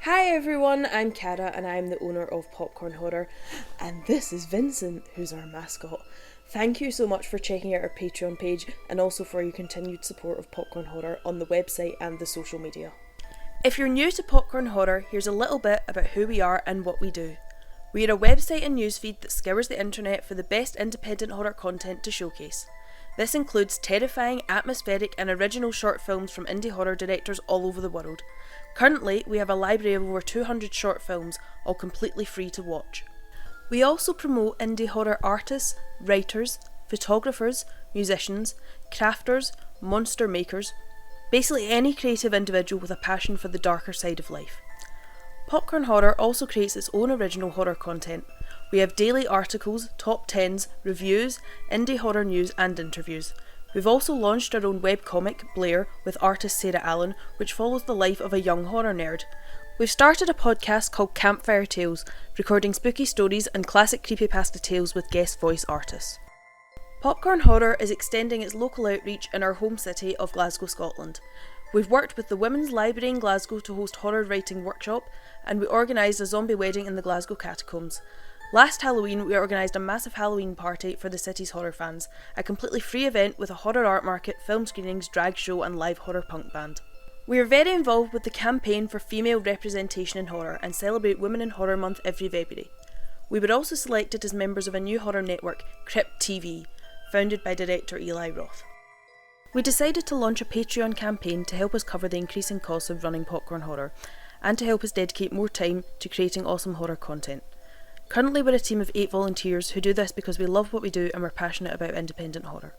Hi everyone, I'm Cara and I'm the owner of Popcorn Horror, and this is Vincent, who's our mascot. Thank you so much for checking out our Patreon page and also for your continued support of Popcorn Horror on the website and the social media. If you're new to Popcorn Horror, here's a little bit about who we are and what we do. We are a website and newsfeed that scours the internet for the best independent horror content to showcase. This includes terrifying, atmospheric and original short films from indie horror directors all over the world. Currently, we have a library of over 200 short films, all completely free to watch. We also promote indie horror artists, writers, photographers, musicians, crafters, monster makers, basically any creative individual with a passion for the darker side of life. Popcorn Horror also creates its own original horror content. We have daily articles, top 10s, reviews, indie horror news and interviews. We've also launched our own webcomic, Blair, with artist Sarah Allen, which follows the life of a young horror nerd. We've started a podcast called Campfire Tales, recording spooky stories and classic creepypasta tales with guest voice artists. Popcorn Horror is extending its local outreach in our home city of Glasgow, Scotland. We've worked with the Women's Library in Glasgow to host horror writing workshop, and we organised a zombie wedding in the Glasgow catacombs. Last Halloween, we organised a massive Halloween party for the city's horror fans, a completely free event with a horror art market, film screenings, drag show and live horror punk band. We are very involved with the campaign for female representation in horror and celebrate Women in Horror Month every February. We were also selected as members of a new horror network, Crypt TV, founded by director Eli Roth. We decided to launch a Patreon campaign to help us cover the increasing costs of running Popcorn Horror, and to help us dedicate more time to creating awesome horror content. Currently we're a team of 8 volunteers who do this because we love what we do and we're passionate about independent horror.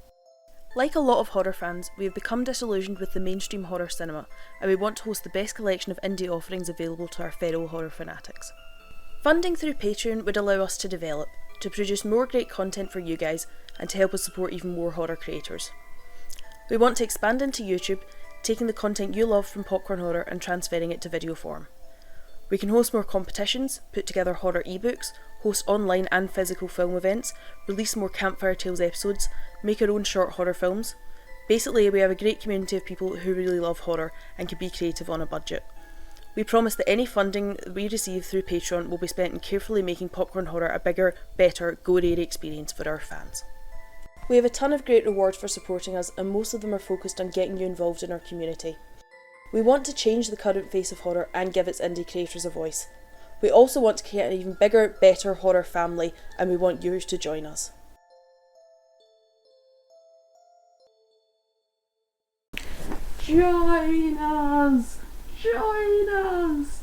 Like a lot of horror fans, we have become disillusioned with the mainstream horror cinema, and we want to host the best collection of indie offerings available to our feral horror fanatics. Funding through Patreon would allow us to develop, to produce more great content for you guys, and to help us support even more horror creators. We want to expand into YouTube, taking the content you love from Popcorn Horror and transferring it to video form. We can host more competitions, put together horror ebooks, host online and physical film events, release more Campfire Tales episodes, make our own short horror films. Basically, we have a great community of people who really love horror and can be creative on a budget. We promise that any funding we receive through Patreon will be spent in carefully making Popcorn Horror a bigger, better, gorier experience for our fans. We have a ton of great rewards for supporting us, and most of them are focused on getting you involved in our community. We want to change the current face of horror and give its indie creators a voice. We also want to create an even bigger, better horror family, and we want you to join us. Join us! Join us!